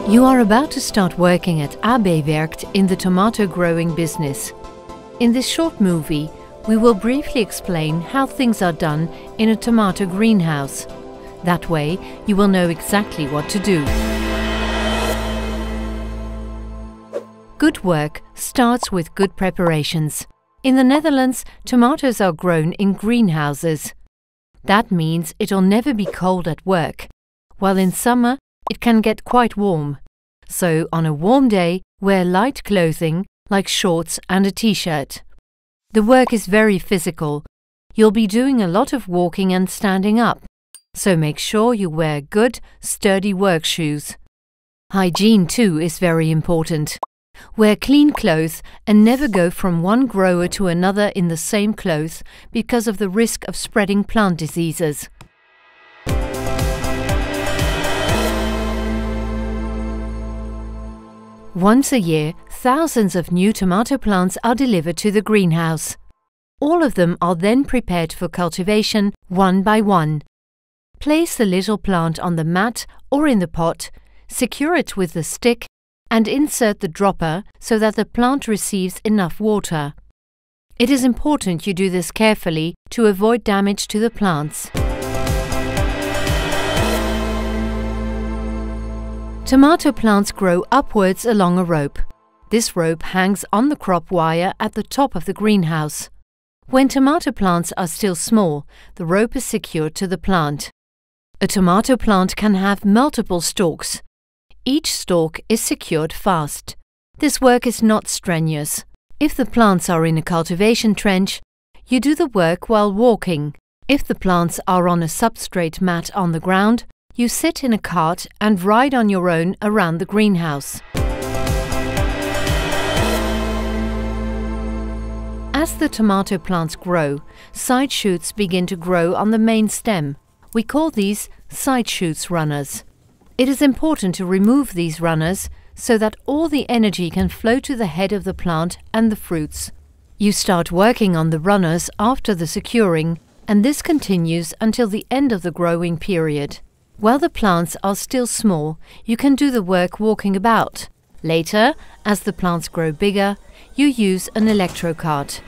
You are about to start working at AB Werkt in the tomato growing business. In this short movie, we will briefly explain how things are done in a tomato greenhouse. That way, you will know exactly what to do. Good work starts with good preparations. In the Netherlands, tomatoes are grown in greenhouses. That means it'll never be cold at work, while in summer it can get quite warm. So on a warm day, wear light clothing like shorts and a t-shirt. The work is very physical. You'll be doing a lot of walking and standing up, so make sure you wear good, sturdy work shoes. Hygiene too is very important. Wear clean clothes and never go from one grower to another in the same clothes because of the risk of spreading plant diseases. Once a year, thousands of new tomato plants are delivered to the greenhouse. All of them are then prepared for cultivation one by one. Place the little plant on the mat or in the pot, secure it with the stick, and insert the dropper so that the plant receives enough water. It is important you do this carefully to avoid damage to the plants. Tomato plants grow upwards along a rope. This rope hangs on the crop wire at the top of the greenhouse. When tomato plants are still small, the rope is secured to the plant. A tomato plant can have multiple stalks. Each stalk is secured fast. This work is not strenuous. If the plants are in a cultivation trench, you do the work while walking. If the plants are on a substrate mat on the ground, you sit in a cart and ride on your own around the greenhouse. As the tomato plants grow, side shoots begin to grow on the main stem. We call these side shoots runners. It is important to remove these runners so that all the energy can flow to the head of the plant and the fruits. You start working on the runners after the securing, and this continues until the end of the growing period. While the plants are still small, you can do the work walking about. Later, as the plants grow bigger, you use an electro cart.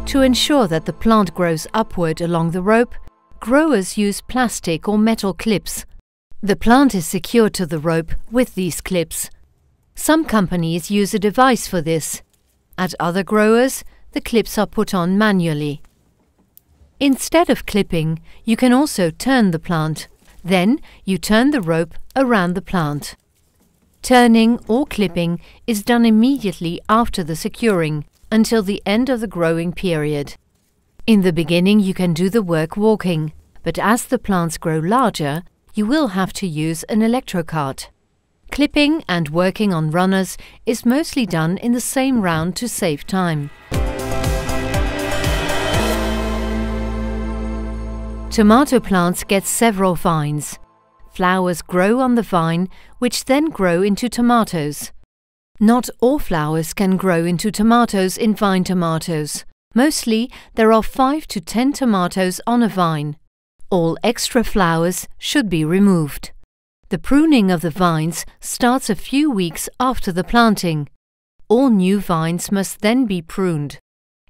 To ensure that the plant grows upward along the rope, growers use plastic or metal clips. The plant is secured to the rope with these clips. Some companies use a device for this. At other growers, the clips are put on manually. Instead of clipping, you can also turn the plant. Then you turn the rope around the plant. Turning or clipping is done immediately after the securing, until the end of the growing period. In the beginning you can do the work walking, but as the plants grow larger, you will have to use an electro cart. Clipping and working on runners is mostly done in the same round to save time. Tomato plants get several vines. Flowers grow on the vine, which then grow into tomatoes. Not all flowers can grow into tomatoes in vine tomatoes. Mostly, there are 5 to 10 tomatoes on a vine. All extra flowers should be removed. The pruning of the vines starts a few weeks after the planting. All new vines must then be pruned.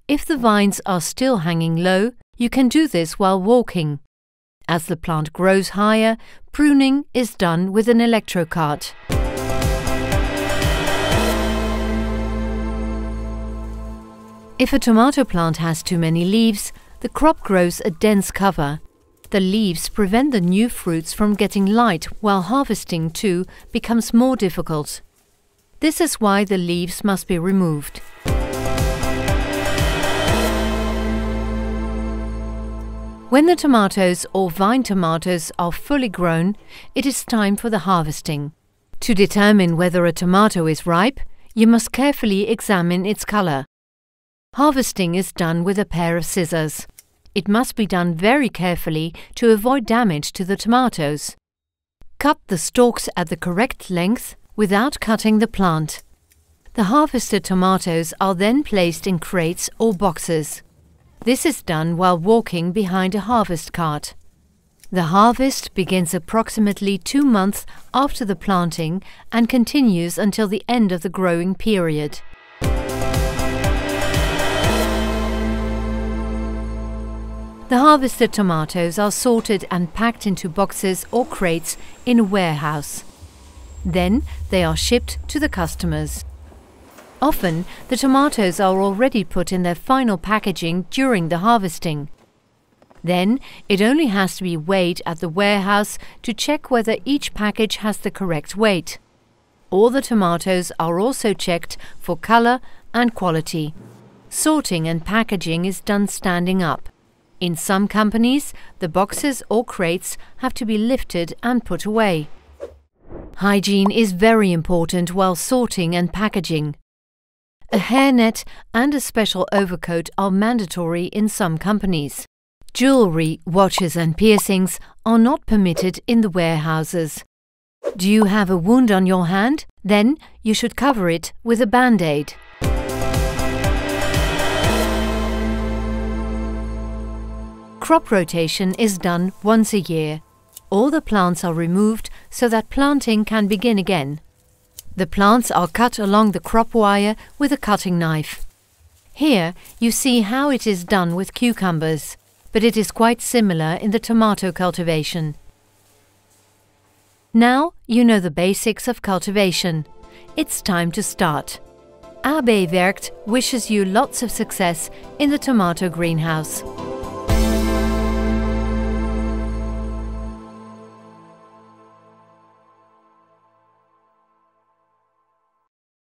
If the vines are still hanging low, you can do this while walking. As the plant grows higher, pruning is done with an electro cart. If a tomato plant has too many leaves, the crop grows a dense cover. The leaves prevent the new fruits from getting light, while harvesting too becomes more difficult. This is why the leaves must be removed. When the tomatoes or vine tomatoes are fully grown, it is time for the harvesting. To determine whether a tomato is ripe, you must carefully examine its color. Harvesting is done with a pair of scissors. It must be done very carefully to avoid damage to the tomatoes. Cut the stalks at the correct length without cutting the plant. The harvested tomatoes are then placed in crates or boxes. This is done while walking behind a harvest cart. The harvest begins approximately 2 months after the planting and continues until the end of the growing period. The harvested tomatoes are sorted and packed into boxes or crates in a warehouse. Then they are shipped to the customers. Often, the tomatoes are already put in their final packaging during the harvesting. Then, it only has to be weighed at the warehouse to check whether each package has the correct weight. All the tomatoes are also checked for color and quality. Sorting and packaging is done standing up. In some companies, the boxes or crates have to be lifted and put away. Hygiene is very important while sorting and packaging. A hairnet and a special overcoat are mandatory in some companies. Jewelry, watches and piercings are not permitted in the warehouses. Do you have a wound on your hand? Then you should cover it with a band-aid. Crop rotation is done once a year. All the plants are removed so that planting can begin again. The plants are cut along the crop wire with a cutting knife. Here you see how it is done with cucumbers, but it is quite similar in the tomato cultivation. Now you know the basics of cultivation. It's time to start. AB Werkt wishes you lots of success in the tomato greenhouse.